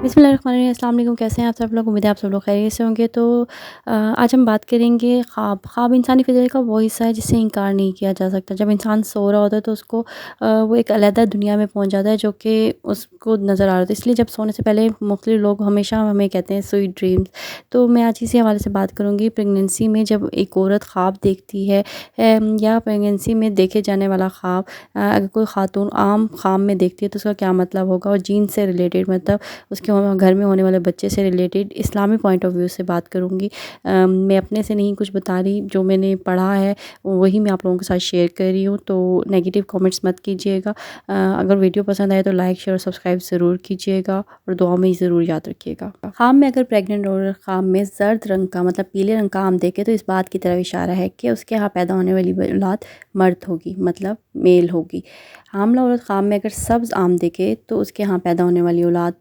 बिस्मिल्लाहिर्रहमानिर्रहीम। अस्सलाम वालेकुम। कैसे हैं आप सब लोग? उम्मीद है आप सब लोग खैरियत से होंगे। तो आज हम बात करेंगे ख्वाब। ख्वाब इंसानी फ़ितरत का वो हिस्सा है जिसे इनकार नहीं किया जा सकता। जब इंसान सो रहा होता है तो उसको वो एक अलहदा दुनिया में पहुंच जाता है जो कि उसको नज़र आ रहा होता है। इसलिए जब सोने से पहले मुख्तलिफ लोग हमेशा हमें कहते हैं स्वीट ड्रीम्स। तो मैं आज इसी हवाले से बात करूँगी। प्रेगनेंसी में जब एक औरत ख्वाब देखती है या प्रेगनेंसी में देखे जाने वाला ख्वाब, अगर कोई खातून आम ख्वाब में देखती है तो उसका क्या मतलब होगा, और जीन से रिलेटेड मतलब उसके घर में होने वाले बच्चे से related Islami point of view से बात करूँगी। मैं अपने से नहीं कुछ बता रही, जो मैंने पढ़ा है वही मैं आप लोगों के साथ शेयर कर रही हूँ। तो नेगेटिव कमेंट्स मत कीजिएगा। अगर वीडियो पसंद आए तो लाइक शेयर और सब्सक्राइब ज़रूर कीजिएगा और दुआ में ज़रूर याद रखिएगा। ख्वाब में अगर प्रेग्नेंट और ख्वाब में जर्द रंग का मतलब पीले रंग का आम देखे तो इस बात की तरफ इशारा है कि उसके यहाँ पैदा होने वाली औलाद मर्द होगी, मतलब मेल होगी। हामला औरत ख्वाब में अगर सब्ज़ आम देखे तो उसके यहाँ पैदा होने वाली औलाद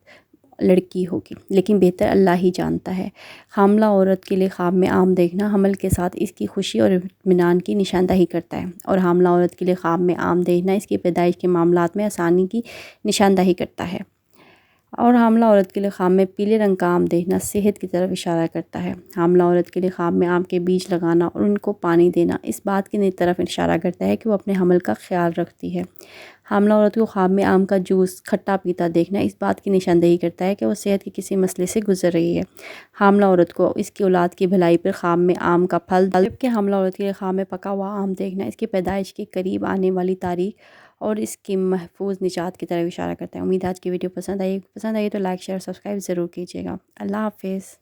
लड़की होगी, लेकिन बेहतर अल्लाह ही जानता है। हामला औरत के लिए ख्वाब में आम देखना हमल के साथ इसकी खुशी और इत्मीनान की निशानदही करता है, और हामला औरत के लिए ख्वाब में आम देखना इसकी पैदाइश के मामलात में आसानी की निशानदही करता है। और हामला औरत के लिए ख्वाब में पीले रंग का आम देखना सेहत की तरफ इशारा करता है। हामला औरत के लिए ख्वाब में आम के बीज लगाना और उनको पानी देना इस बात की तरफ इशारा करता है कि वो अपने हमल का ख्याल रखती है। हामला औरत को ख्वाब में आम का जूस खट्टा पीता देखना इस बात की निशानदेही करता है कि वो सेहत के किसी मसले से गुजर रही है। हामला औरत को इसकी औलाद की भलाई पर ख्वाब में आम का फल, जबकि हामला औरत के लिए ख्वाब में पका हुआ आम देखना इसकी पैदाइश के करीब आने वाली तारीख और इसकी महफूज निजात की तरफ इशारा करता है। उम्मीद है आज की वीडियो पसंद आई तो लाइक शेयर सब्सक्राइब ज़रूर कीजिएगा। अल्लाह हाफिज़।